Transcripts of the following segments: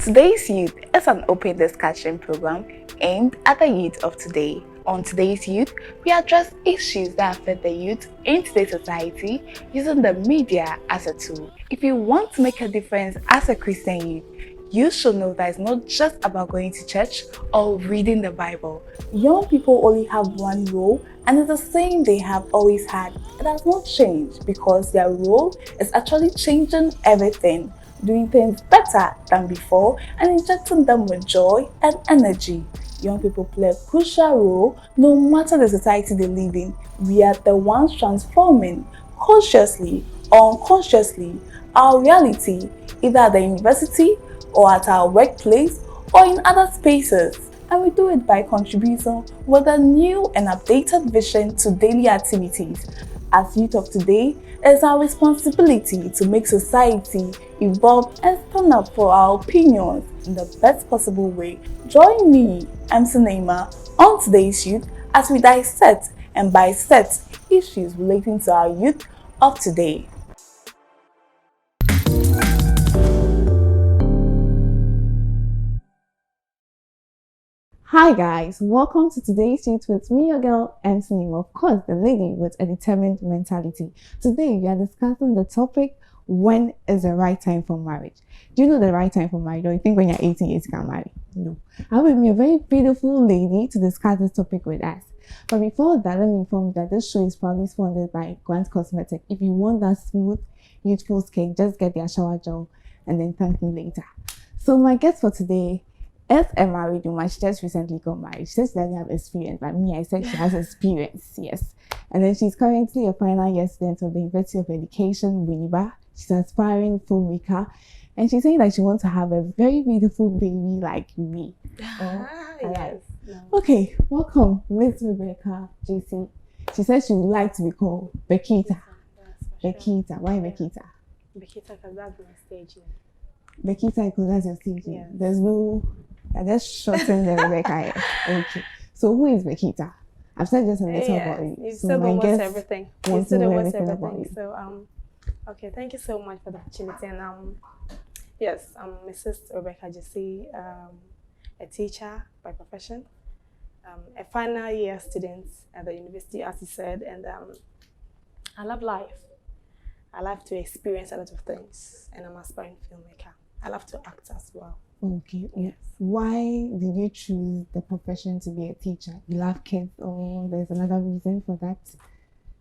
Today's Youth is an open discussion program aimed at the youth of today. On today's Youth, we address issues that affect the youth in today's society using the media as a tool. If you want to make a difference as a Christian youth, you should know that it's not just about going to church or reading the Bible. Young people only have one role, and it's the same they have always had. It has not changed because their role is actually changing everything, doing things better than before, and injecting them with joy and energy. Young people play a crucial role no matter the society they live in. We are the ones transforming, consciously or unconsciously, our reality, either at the university or at our workplace or in other spaces. And we do it by contributing with a new and updated vision to daily activities. As youth of today, it is our responsibility to make society evolve and stand up for our opinions in the best possible way. Join me, MC.NEYMA, on today's Youth as we dissect and bisect issues relating to our youth of today. Hi guys, welcome to today's Youth with me, your girl, MC.NEYMA, of course, the lady with a determined mentality. Today we are discussing the topic, when is the right time for marriage? Do you know the right time for marriage, or you think when you're 18 years you can marry? No. I have with me a very beautiful lady to discuss this topic with us. But before that, let me inform you that this show is proudly sponsored by Grant Cosmetic. If you want that smooth, youthful skin, just get their shower gel and then thank me later. So my guest for today is a married woman. She just recently got married. She says she doesn't have experience, but me, I said she has experience, yes. And then she's currently a final year student of the University of Education, Winneba. She's an aspiring filmmaker. And she's saying that she wants to have a very beautiful baby like me. Yes. No. Okay, welcome, Miss Rebecca JC. She says she would like to be called Bekita. Bekita. Why Bekita? Bekita, because that's my stage name. Bekita, because that's your stage name. Yes. There's no... I just shortened the Rebecca. Okay. So who is Bekita? I've said just a little about you. You So said my almost guest everything. You wants said to know almost everything about everything. you. So okay, thank you so much for the opportunity. And yes, I'm Mrs. Rebecca Jesse, a teacher by profession, a final year student at the university, as you said, and I love life. I love to experience a lot of things, and I'm an aspiring filmmaker. I love to act as well. Okay. Yes. Why did you choose the profession to be a teacher? You love kids, or there's another reason for that?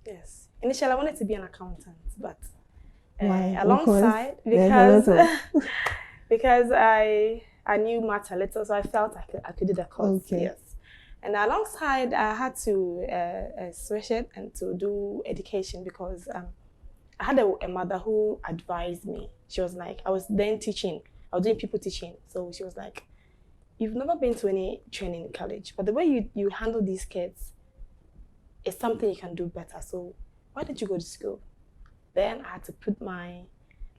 Yes. Initially, I wanted to be an accountant, but Why? alongside Because because I knew math a little, so I felt I could do the course. Okay. Yes. And alongside, I had to switch it and to do education because I had a mother who advised me. She was like, I was then teaching. I was doing people teaching. So she was like, you've never been to any training in college, but the way you handle these kids is something you can do better. So why don't you go to school? Then I had to put my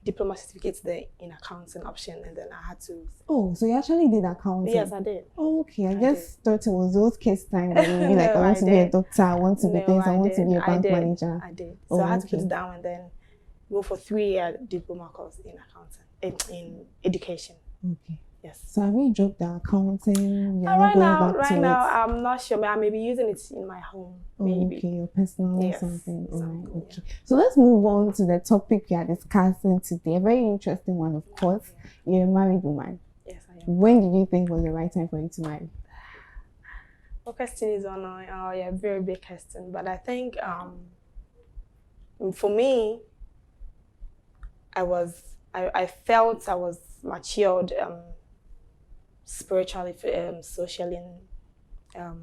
diploma certificates there in accounting option, and then I had to... Oh, so you actually did accounting? Yes, I did. Oh, okay. I just thought it was those kids' time that you be like, No, I want to be a doctor, I want to be this, I want to be a bank I manager. I did. So I had to put it down and then go for 3-year diploma course in accounting, in education. Okay. Yes. So have you dropped the accounting? Right now, I'm not sure, but I may be using it in my home, maybe. Okay, your personal Yes, something. All right, something, okay. So let's move on to the topic we are discussing today. A very interesting one, of course. You're a married woman. Yes, I am. When did you think was the right time for you to marry? What question is on? Yeah, very big question. But I think for me, I felt I was matured spiritually, socially, and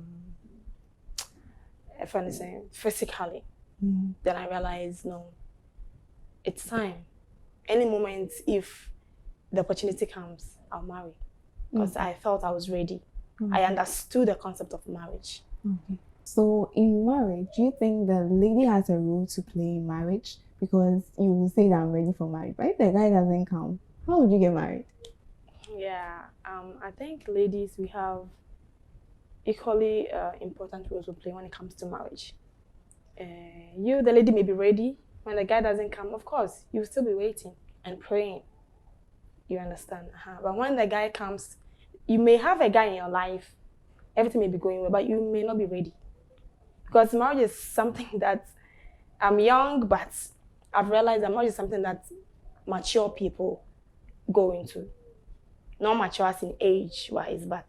if I'm saying physically. Then I realized, no, it's time. Any moment, if the opportunity comes, I'll marry. Because I felt I was ready. I understood the concept of marriage. Okay. So in marriage, do you think the lady has a role to play in marriage? Because you will say that I'm ready for marriage, but if the guy doesn't come, how would you get married? Yeah, I think ladies, we have equally important roles to play when it comes to marriage. You, the lady, may be ready. When the guy doesn't come, of course, you'll still be waiting and praying. You understand? But when the guy comes, you may have a guy in your life, everything may be going well, but you may not be ready. Because marriage is something that I'm young, but I've realized that marriage is something that mature people go into. Not mature as in age-wise, but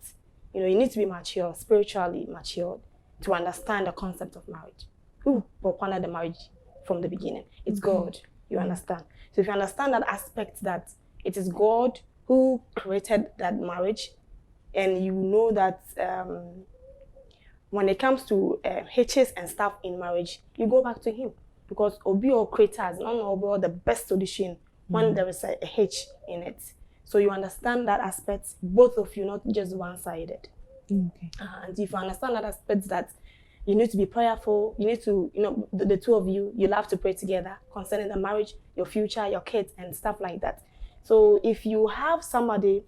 you need to be mature, spiritually matured, to understand the concept of marriage. Who proposed the marriage from the beginning? It's God. You understand? So if you understand that aspect, that it is God who created that marriage, and you know that when it comes to hitches and stuff in marriage, you go back to Him, because Obi or creators, none of the best solution when there is a hitch in it. So you understand that aspect, both of you, not just one-sided. Okay. And if you understand that aspect, that you need to be prayerful, you need to, the two of you, you'll have to pray together concerning the marriage, your future, your kids, and stuff like that. So if you have somebody,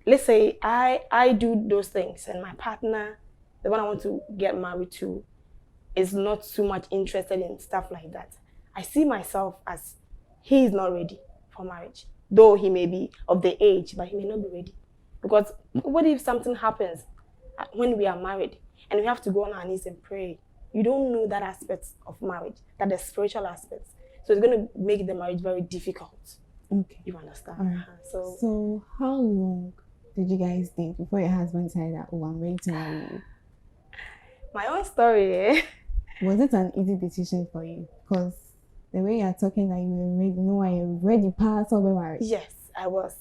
let's say I do those things, and my partner, the one I want to get married to, is not too much interested in stuff like that, I see myself as he is not ready for marriage. Though he may be of the age, but he may not be ready. Because what if something happens when we are married and we have to go on our knees and pray? You don't know that aspect of marriage, that the spiritual aspects. So it's going to make the marriage very difficult. Okay. You understand? Right. So how long did you guys date before your husband said that, oh, I'm ready to marry you? My own story, eh? Was it an easy decision for you? Because the way you're talking, that you were ready, you're ready past over marriage. Yes, I was.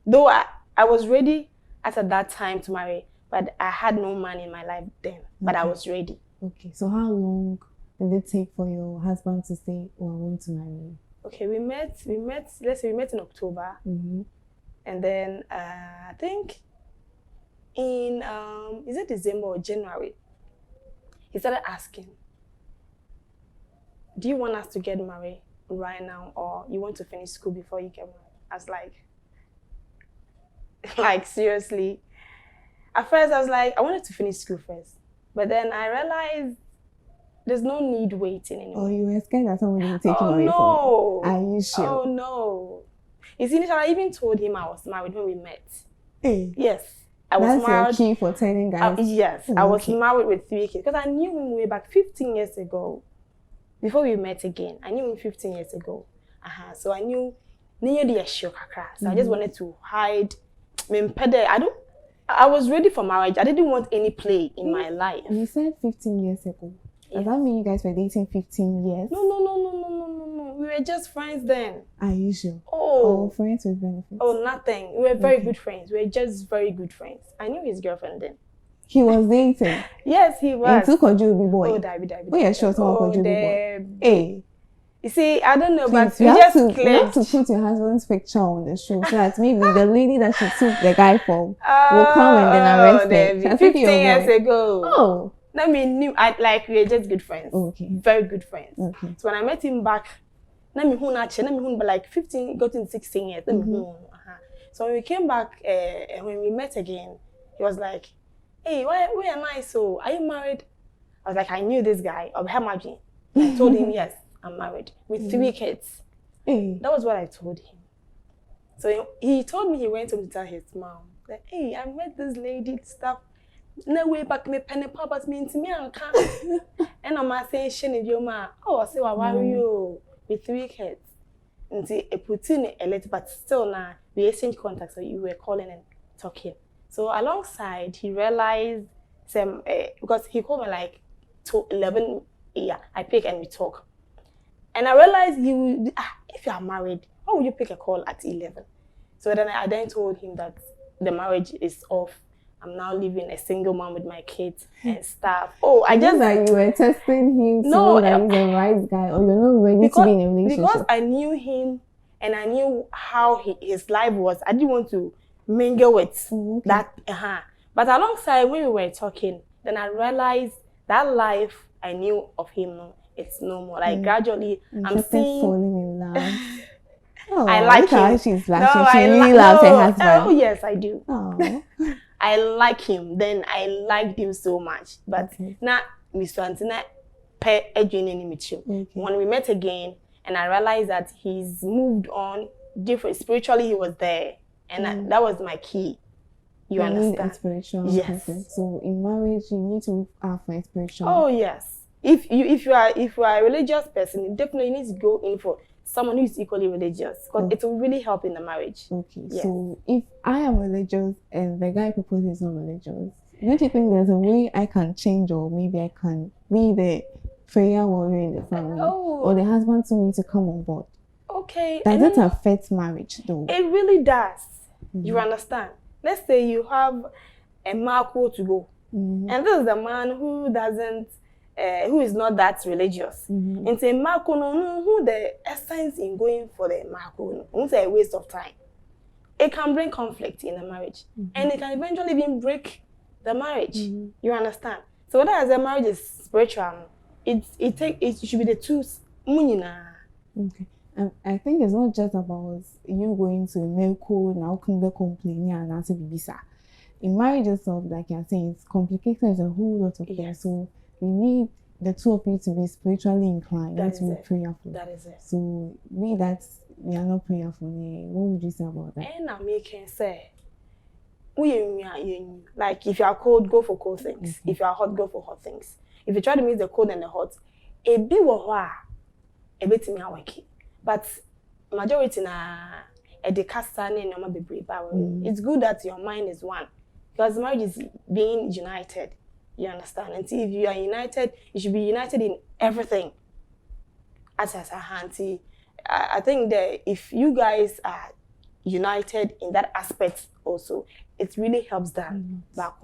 Though I was ready at that time to marry, but I had no man in my life then. But I was ready. Okay, so how long did it take for your husband to say, oh, I want to marry you? Okay, we met, let's say we met in October. And then I think in, is it December or January? He started asking, do you want us to get married right now, or you want to finish school before you get married? I was like seriously. At first I was like, I wanted to finish school first. But then I realized there's no need waiting anymore. Oh, you were scared that someone would take you away from you? Are you sure? Oh no. You see, I even told him I was married when we met. Hey. Yes. I was married. That's your key for telling guys? Yes. I was married with 3 kids. Because I knew him way back 15 years ago. Before we met again, I knew him 15 years ago. So I knew so I just wanted to hide. I was ready for marriage. I didn't want any play in my life. You said 15 years ago. Does that mean you guys were dating 15 years? No. We were just friends then. Are you sure? Oh, friends with benefits? Oh, nothing. We were very good friends. We were just very good friends. I knew his girlfriend then. He was dating? Yes, he was. And took a Juby boy? Oh, David. Oh, yeah, sure, someone Juby boy. Hey. You see, I don't know, please, but you have to put your husband's picture on the show so that maybe the lady that she took the guy from will come and then arrest her. 15 years ago. Oh. I mean, we were just good friends. Okay. Very good friends. Okay. So when I met him back, but like 15, got in 16 years. So when we came back, and when we met again, he was like, hey, where am I? So are you married? I was like, I knew this guy. I told him, yes, I'm married with 3 kids. Hey. That was what I told him. So he told me he went home to tell his mom that, hey, I met this lady, stuff. No way back me penny papas me into me and can't. And I'm saying, Shenny, your ma, oh, I say, why are you with 3 kids? And see, a put in a letter, but still now we exchange contacts, so you were calling and talking. So alongside, he realized some because he called me like 11 I pick and we talk. And I realized he would, if you are married, why would you pick a call at 11? So then I told him that the marriage is off. I'm now living a single mom with my kids and stuff. Oh, I just like you were testing him to know that he's the right guy, or you're not ready to be in a relationship. Because I knew him and I knew how his life was. I didn't want to mingle with that. But alongside when we were talking, then I realized that life I knew of him, it's no more. Like gradually, I'm seeing falling in love. Oh, I like him. She's blushing. She really loves her husband. Oh yes, I do. Oh. I like him. Then I liked him so much. But now, Mr. Antina, when we met again, and I realized that he's moved on different. Spiritually, he was there, and that was my key. You understand? Spiritual. Yes. Person. So in marriage, you need to look out for a spiritual. Oh yes. If you are a religious person, you definitely need to go in for someone who is equally religious, because it will really help in the marriage. Okay. Yes. So if I am religious and the guy proposes is not religious, don't you think there's a way I can change, or maybe I can be the prayer warrior in the family, or the husband to need to come on board? Okay. Does it affect marriage though? It really does. You understand? Let's say you have a Marco to go, and this is the man who doesn't, who is not that religious. And say Marco no who the essence in going for the Marco, it's a waste of time. It can bring conflict in a marriage, and it can eventually even break the marriage. You understand? So whether as a marriage is spiritual, it should be the two. Okay. I think it's not just about you going to a miracle now can be complaining and answer bisa. In marriage itself, like you're saying, it's complicated. There's a whole lot of things. So you need the two of you to be spiritually inclined, not to be prayerful. That is it. So we are not prayerful. What would you say about that? And I'm making say, like if you are cold, go for cold things. If you are hot, go for hot things. If you try to mix the cold and the hot, a bit me awake. But majority na it's good that your mind is one, because marriage is being united. You understand? And see, if you are united, you should be united in everything. As a handy, I think that if you guys are united in that aspect also, it really helps them. That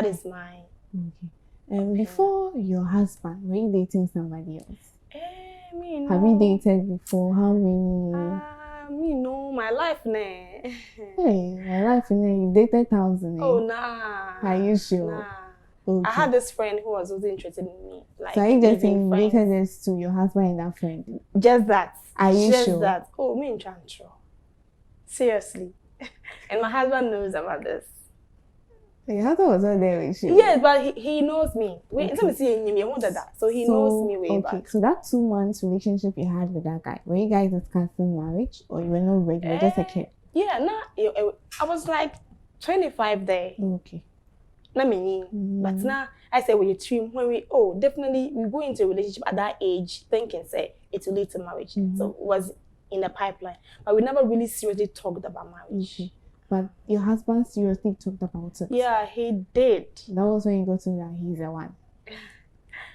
is my. Okay. And before your husband, were you dating somebody else? No. Have you dated before? How many? Me no, my life Hey, my life you dated 1,000. Oh nah. Are you sure? Nah. Okay. I had this friend who was also interested in me. Like, so are you just saying dated this to your husband and that friend? Just that. Are you just sure? That. Oh, me in Chantro. Seriously. And my husband knows about this. Your husband was not there with you? Yes, but he knows me. Wait, let me see him. So he knows me way back. So that 2 months relationship you had with that guy, were you guys discussing marriage, or you were not ready? You were just a kid? Yeah, I was like 25 there. Okay. But now I said with your team, when we definitely we go into a relationship at that age thinking say it will lead to marriage. So it was in the pipeline. But we never really seriously talked about marriage. Okay. But your husband seriously talked about it? Yeah, he did. That was when you got to know that he's the one?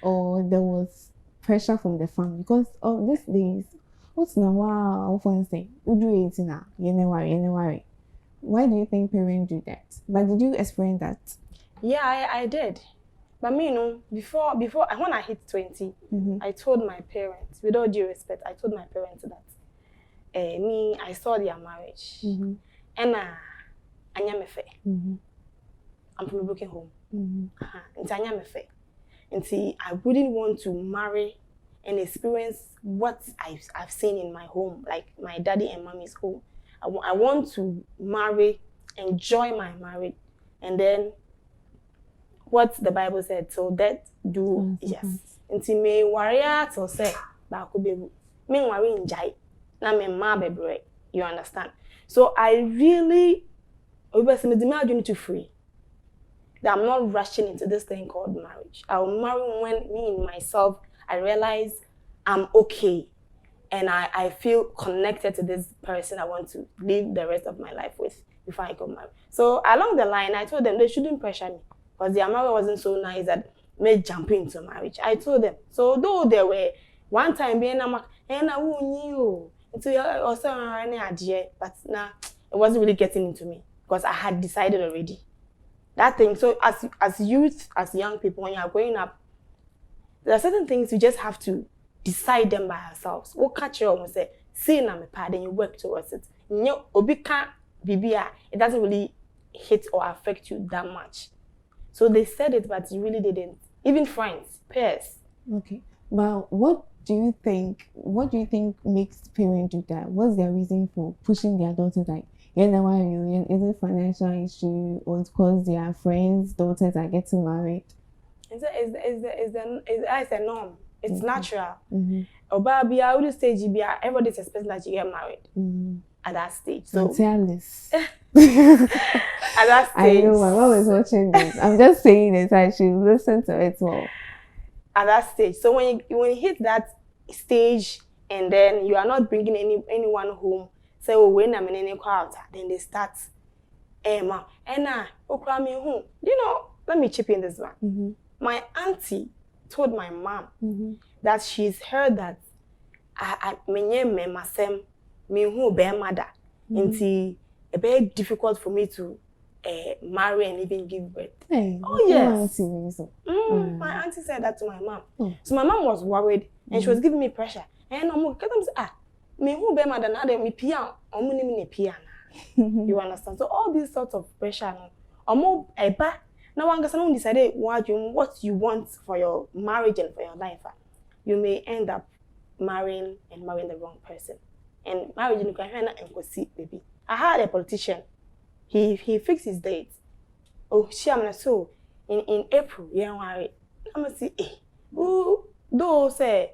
Or there was pressure from the family? Because these days, what's now? Wow, often say, you do it now. You never worry. Why do you think parents do that? But did you experience that? Yeah, I did. But me, before when I hit 20, I told my parents, with all due respect, I told my parents that I saw their marriage. And I'm from a broken home. And I wouldn't want to marry and experience what I've seen in my home, like my daddy and mommy's home. I want to marry, enjoy my marriage, and then what the Bible said, so that do yes. Until me warrior to say ba ko bebu. Me worry enjoy. Na me ma bebre. You understand? So I really to free. That I'm not rushing into this thing called marriage. I'll marry when me and myself, I realize I'm okay. And I feel connected to this person I want to live the rest of my life with before I got married. So along the line, I told them they shouldn't pressure me. Because their marriage wasn't so nice that me jump into marriage. I told them. So though they were one time being but now it wasn't really getting into me because I had decided already. That thing. So as youth, as young people, when you are growing up, there are certain things you just have to decide them by ourselves. What catch you and say, say na me pa, then you work towards it. It doesn't really hit or affect you that much. So they said it, but you really didn't. Even friends, peers. Okay. Well, what do you think makes parents do that? What's their reason for pushing their daughters like, is it financial issue, or it's because their friends' daughters are getting married? It's a norm. It's natural. Oba bia, we stage bia, everybody's expecting that you get married at that stage. So at that stage. I know my mom is watching this. I'm just saying it. I should listen to it more. At that stage. So when you hit that stage and then you are not bringing anyone home, say, oh, when I'm in any crowd, then they start, ma, okra me home. You know, let me chip in this one. My auntie told my mom that she's heard that I menye masem me who be mother until a very difficult for me to marry and even give birth. Hey, oh yes. My auntie said that to my mom. So my mom was worried and she was giving me pressure. And I'm like, me who be mother now me pia me pia. You understand? So all these sorts of pressure eba now one person decided what you want for your marriage and for your life. You may end up marrying the wrong person. And marriage you can hear and see baby. I had a politician. He fixed his date. Oh, she am so in April, yeah, married. I'm gonna see who though say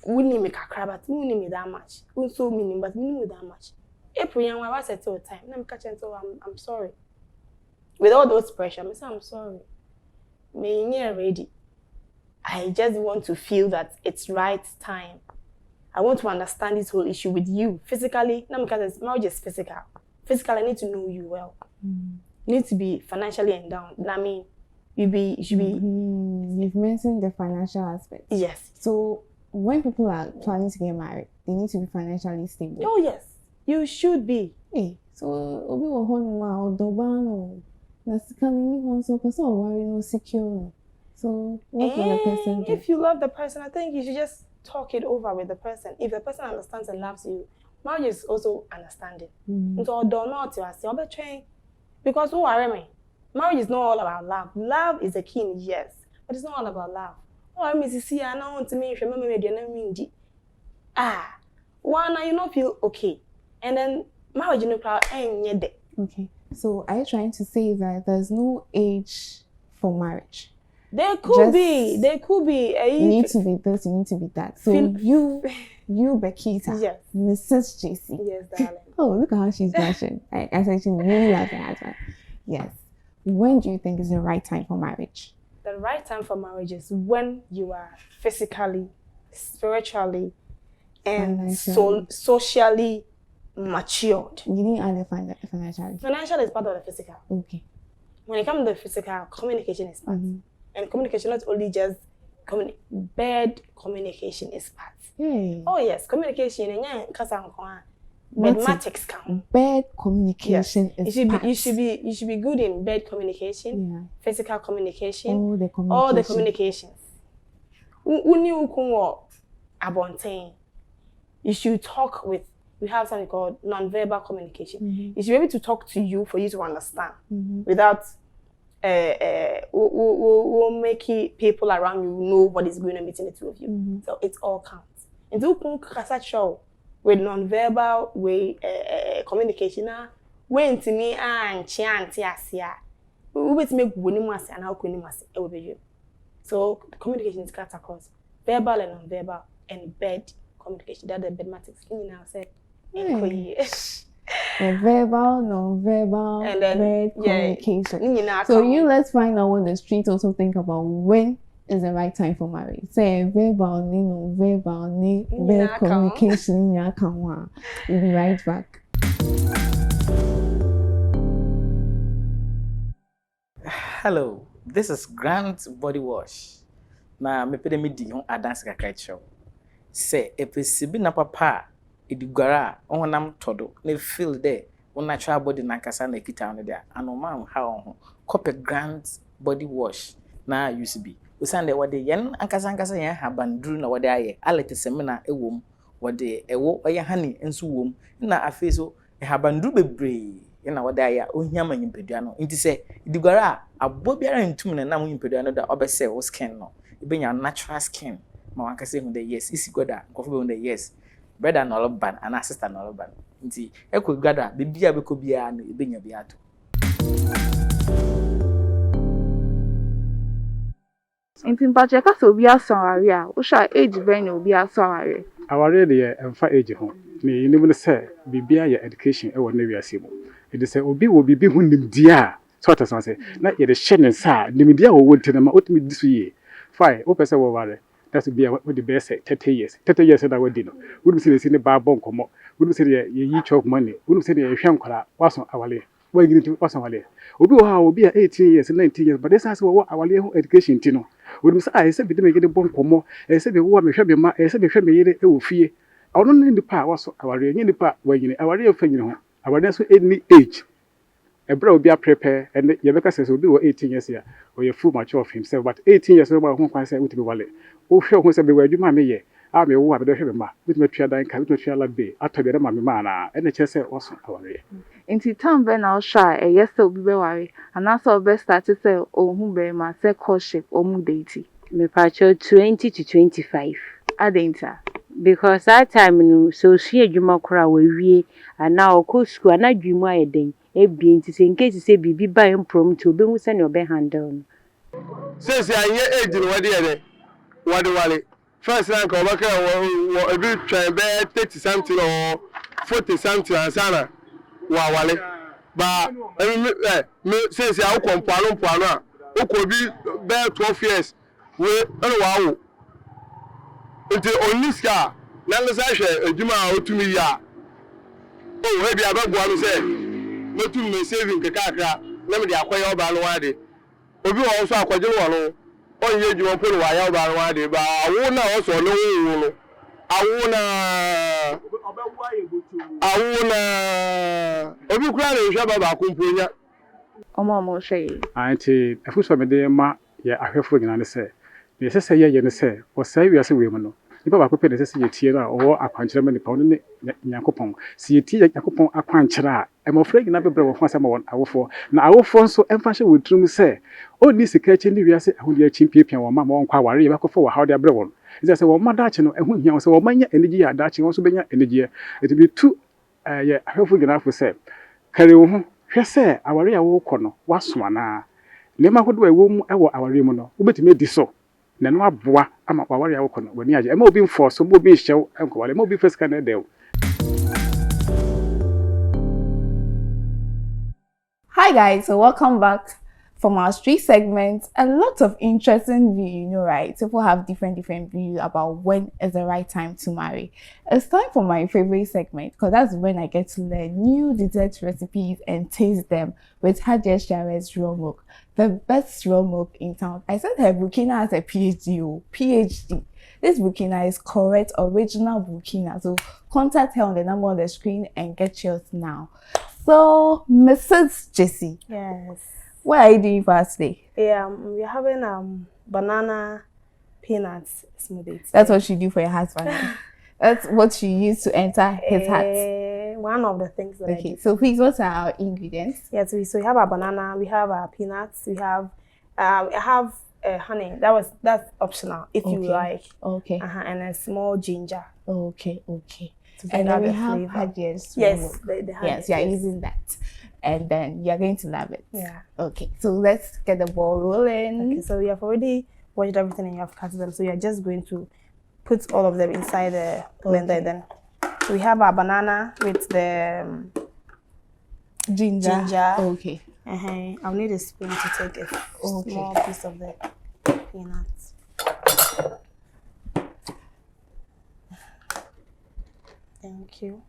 we need me kakra, but we need me that much. We so meaning, but we need me that much. April, yeah, I was at all time. I'm catching so I'm sorry. With all those pressure, I'm sorry. Me ready. I just want to feel that it's right time. I want to understand this whole issue with you physically. Now because marriage is physical. Physically, I need to know you well. You need to be financially endowed. I mean, you should be. You've mentioned the financial aspect. Yes. So when people are planning to get married, they need to be financially stable. Oh yes, you should be. Hey, so obi wo hon ma odobano. Na sikani ni so person worry no secure. So what will the person do? If you love the person, I think you should just talk it over with the person. If the person understands and loves you, marriage is also understanding. So do not you say, because who are me? Marriage is not all about love. Love is a key, yes, but it's not all about love. Oh, I miss see I know to me remember me the one you not feel okay, and then marriage in the crowd ain't yet. Okay, so are you trying to say that there's no age for marriage? There could be. You need to be this, you need to be that. So you Bekita, yes, Mrs. JC. Yes, darling. Oh, look at how she's blushing. I actually really love her husband. Yes. When do you think is the right time for marriage? The right time for marriage is when you are physically, spiritually, and socially matured. You didn't add the financial. Financial is part of the physical. Okay. When it comes to the physical, communication is part. And communication not only just bad communication is part. Hey. Oh yes, communication and mathematics count. Bad communication is part. You should be good in bad communication, physical communication, all the communications. You should talk with. We have something called non-verbal communication. You should be able to talk to you for you to understand without will make people around you know what is going on between the two of you. So it all counts. And so show with non-verbal way communication when to me and chant yasia we bet make wonimas and how kunimas e will be. So communication is cut across verbal and non-verbal and bad communication. That the mathematics you now say verbal, non-verbal, and then bad communication. So let's find out what the streets also think about when is the right time for marriage. Say verbal, non-verbal, bad communication. We'll be right back. Hello, this is Grant Body Wash. Na me pede me di hon adanse kakra chew. Say epesibi na papa Idigara, onam todo, ne feel there, on natural body nankasa na kita on there, and man how copy Grant Body Wash na UCB. Usande what the yen ankasa yen habandru na wade aye, alete semina ewom, wade ewo oye honey ensu wom, na afeso e habandru bebre, na wade aye ohia manyimpedua no. Nti se Idigara abo biara ntum na na manyimpedua no da obese wo skin no. Ibenya natural skin. Ma wankase hu the yes, isi goda, kofu be hu the yes. Brother no ban and sister no ban. Nti ekwo gada bibia be ko bia no ebenya bia to. Inti mpache ka so obi asonware a, wo sha age ben na obi asonware. Aware de emfa age ho. Ne yinim ne se bibia ye education e wo na wiase mu. E de se obi wo bibi hu nimdi a, so ta so se na ye de hye ne sa nimdi a wo wonti na ma otimi disu ye. Fine, wo pese wo ware. That's be what the best 30 years. 30 years that we did. Wouldn't see the bar bonk come up. Wouldn't say ye chop money. Wouldn't say the shankola was on our lay. Why you to pass on our lay? Obi how be 18 years and 19 years, but this has what our lay education tino. Wouldn't say I said we get the bonk come up. I said the woman shall be ma, I said the family it will fear. I don't need the part was our lay in the part where you our real thing, our next any age. A bro be a prepare and Yabeka says will be 18 years here, or you're full much of himself, but 18 years old, who can say, would be wallet. Oh, sure, who said, where you mammy ye? I may walk with the ma, with my chair, and come to chair like bay, after the mammy mana, and the chair said, also our way. Inti town ben na shy e yes obi be ware. And also best start to say oh hu be ma say courtship or mu date. Me pacho 20 to 25. Adenta. Because that time no so she adwuma kora we wie and now ko school and adwuma ayeden e bi nti se in case say bibi ba impromptu obi hu say no be handle. Since I hear age no wadi ede wadi wale first rank obaka wo e bi try be 30 something or 40 something ansana wa wale ba me since I ko mpano a uko bi be 12 years we eno wa wo nti oniska na nsa hwe adwuma a otumi ya o we bi abagwa no say metum me saving kakakra na me de akoya oba no wade obi wo so akwaje wo no onye adwuma polo wa ya oba no wade ba awo na o so no wo no awo na obi kura na hwe baba kumponya Omo hwe. Auntie, a foot from the ma, ya a hefo in an say. The assessor ye and say, or say we are so women. If I could pay the assessor tear or a quantum in pound in Yakopon, see a tea Yakopon a quanchera. I'm afraid never brother for someone our for. Now our phone so emphasis would truly say, oh, this is catching the Vias, who dear chimpion or mamma on Kawa, back for how they are brown. Is there a mother and when he was a woman energy, a Dutch also being energy. It will be too, yeah, helpful enough to say. Carry on, say, our real walk on, was one. Nema ko do ewo mu ewo aware mu no obetime di so na no aboa ama aware awo kono wani age e ma obi mforce mo obi hyew enko wale mo obi first na dew. Hi guys, so welcome back from our street segment. A lot of interesting view, you know, right? People have different views about when is the right time to marry. It's time for my favorite segment because that's when I get to learn new dessert recipes and taste them with Hadia Shares raw milk, the best raw milk in town. I said her Burkina has a PhD. PhD. This Burkina is correct, original Burkina. So contact her on the number on the screen and get yours now. So, Mrs. Jessie. Yes. What are you doing for us today? Yeah, we're having banana peanuts smoothie. That's what you do for your husband. That's what you use to enter his heart. One of the things that I do. So please, what are our ingredients? Yes, so we have our banana, we have our peanuts, we have I have honey. That's optional if you like. Okay. And a small ginger. Okay. And then we have Hadia's. Yes, yes, you are using that. And then you're going to love it. Yeah. Okay, so let's get the ball rolling. Okay, so we have already washed everything and you have cut them. So you're just going to put all of them inside the blender. Then so we have our banana with the ginger. Okay. I'll need a spoon to take a small piece of the peanuts. Thank you.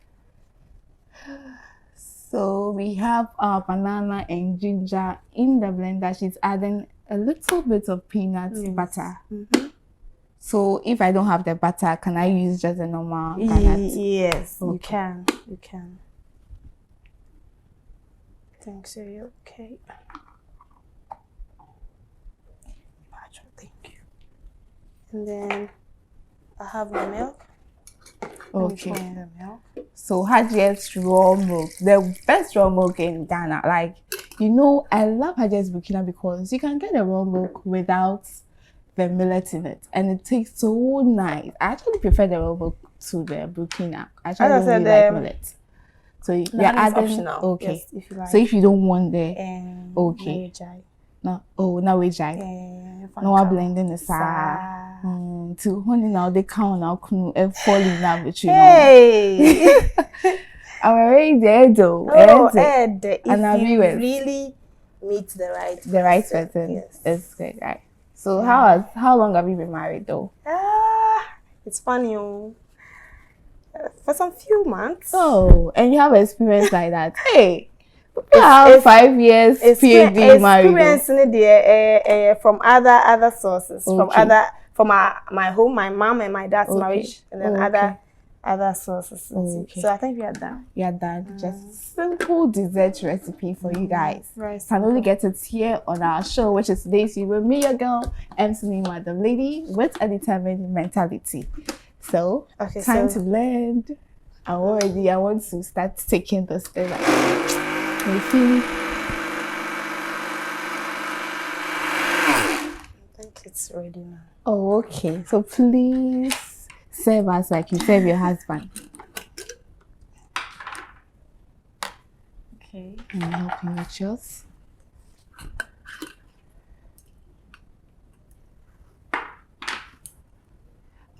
So we have our banana and ginger in the blender. She's adding a little bit of peanut butter. So if I don't have the butter, can I use just a normal peanut? Yes, you can. You can. Thanks, you're okay. Thank you. And then I have my milk. Okay. The milk. So Hadia's raw milk, the best raw milk in Ghana. Like, you know, I love Hadia's Burkina because you can get the raw milk without the millet in it, and it tastes so nice. I actually prefer the raw milk to the Burkina. I actually don't really like millet. So you're adding optional. Okay. Yes, if you like. So if you don't want the okay. No, oh, now we try. No, I blending the sa. To honey now they count now falling now between. Hey, I'm already there though. Ed, if and you really meet the right person, yes. It's good, right? So how long have you been married though? It's funny, for some few months. Oh, and you have experience like that. Hey, it's 5 years PhD married. Experience in the from other sources, from my home, my mom and my dad's marriage, and then other sources. Okay. So I think we are done. We are done. Just simple dessert recipe for you guys. Right. Can only get it here on our show, which is today's you with me, your girl, MC.NEYMA, the lady with a determined mentality. So, time to blend. I want to start taking this over. You feel? I think it's ready now. Oh, okay. So please serve us like you serve your husband. Okay. And help you with yours.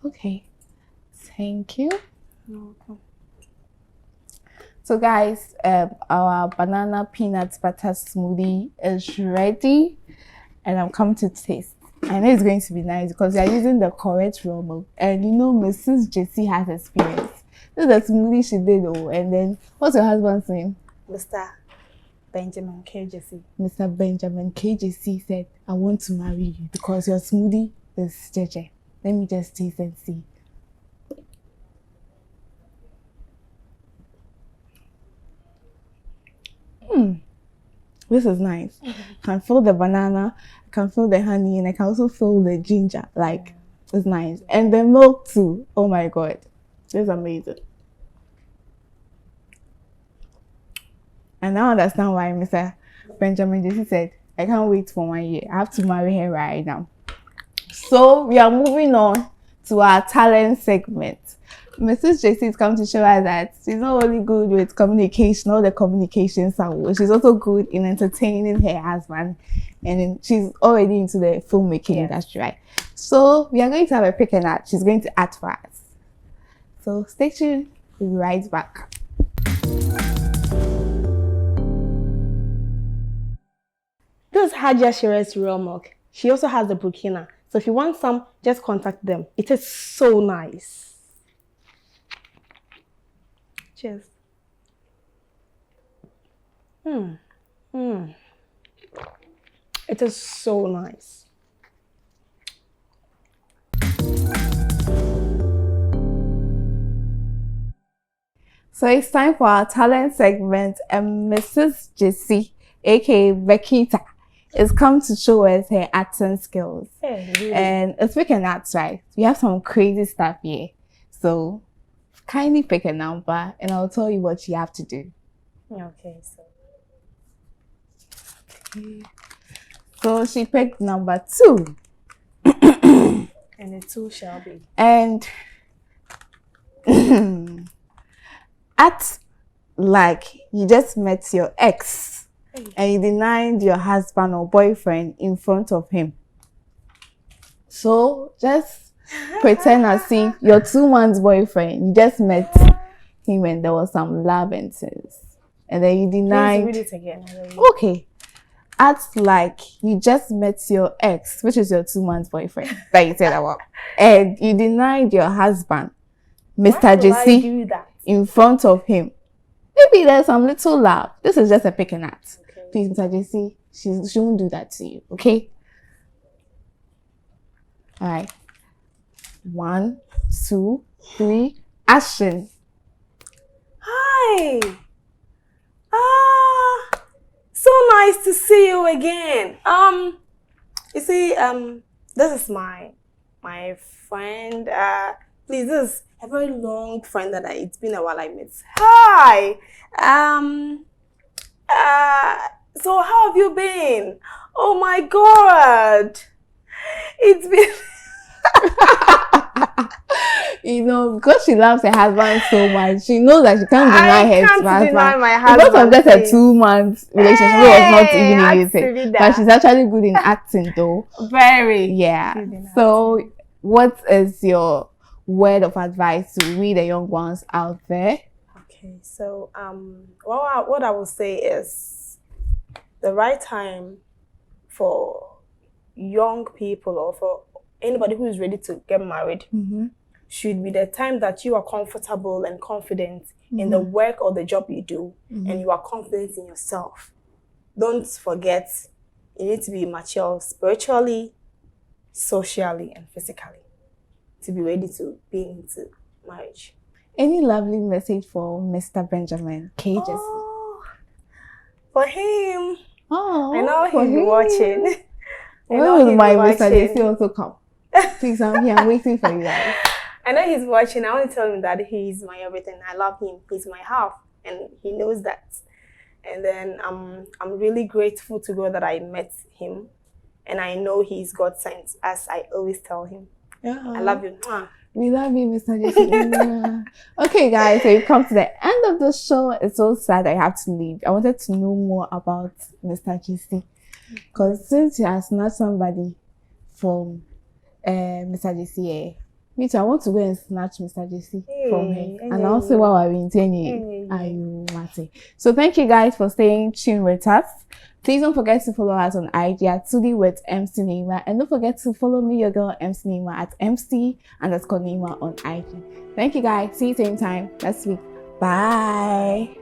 Okay. Thank you. Okay. So guys, our banana peanut butter smoothie is ready, and I'm coming to taste. I know it's going to be nice because we are using the correct raw milk, and you know Mrs. Jessie has experience. This is the smoothie she did, and then what's your husband's name? Mr. Benjamin KJC. Mr. Benjamin KJC said, "I want to marry you because your smoothie is JJ." Let me just taste and see. This is nice. I can feel the banana, I can feel the honey, and I can also feel the ginger. Like, it's nice. And the milk too. Oh my god. This is amazing. And now I understand why Mr. Benjamin Jesse said, I can't wait for 1 year. I have to marry her right now. So we are moving on to our talent segment. Mrs. JC is coming to show us that she's not only good with communication, all the communications are good. She's also good in entertaining her husband, and she's already into the filmmaking industry, right? So we are going to have a pick and act. She's going to act for us. So stay tuned. We'll be right back. This is Hadia Shire's raw milk. She also has the Burkina. So if you want some, just contact them. It is so nice. Cheers. It is so nice. So it's time for our talent segment, and Mrs. Jessie, aka Bekita, is come to show us her acting skills. Hey, really? And it's pick and act, right? We have some crazy stuff here. So kindly pick a number and I'll tell you what you have to do. Okay, so she picked number 2. And the 2 shall be. And act like you just met your ex and you denied your husband or boyfriend in front of him. So just pretend as if your 2 months boyfriend, you just met him and there was some love and things, and then you denied. Please read it again. Okay. Act like you just met your ex, which is your 2 months boyfriend that you said about, and you denied your husband, Mr. JC, in front of him. Maybe there's some little love. This is just a pick and act. Okay. Please, Mr. JC, she won't do that to you, okay? All right. 1, 2, 3, action. Hi. So nice to see you again. You see, this is my friend. Please, this is a very long friend that it's been a while I met. Hi. So how have you been? Oh my God. It's been You know, because she loves her husband so much, she knows that she can't deny her husband. My husband. Because of just a 2 month relationship, it was not even Hey, anything. But she's actually good in acting, though. Very. Yeah. So, what is your word of advice to we the young ones out there? Okay, so what I will say is the right time for young people or for anybody who is ready to get married should be the time that you are comfortable and confident in the work or the job you do, and you are confident in yourself. Don't forget, you need to be mature spiritually, socially, and physically to be ready to be into marriage. Any lovely message for Mr. Benjamin K. For him. Oh, I know he's watching. When will my Mr. JC also come? Please, I'm here. I'm waiting for you guys. I know he's watching. I want to tell him that he's my everything. I love him. He's my half, and he knows that. And then I'm really grateful to God that I met him, and I know he's God sent, as I always tell him. I love you. We love you, Mr. JC. Okay, guys, so we've come to the end of the show. It's so sad I have to leave. I wanted to know more about Mr. JC, because since he has not somebody from Mr. JC, me too, I want to go and snatch Mr. JC from him. And also while I've been telling you, so thank you guys for staying tuned with us. Please don't forget to follow us on IG at Today with MC.NEYMA, and don't forget to follow me, your girl MC.NEYMA, at MC_NEYMA on IG. Thank you guys. See you same time next week. Bye.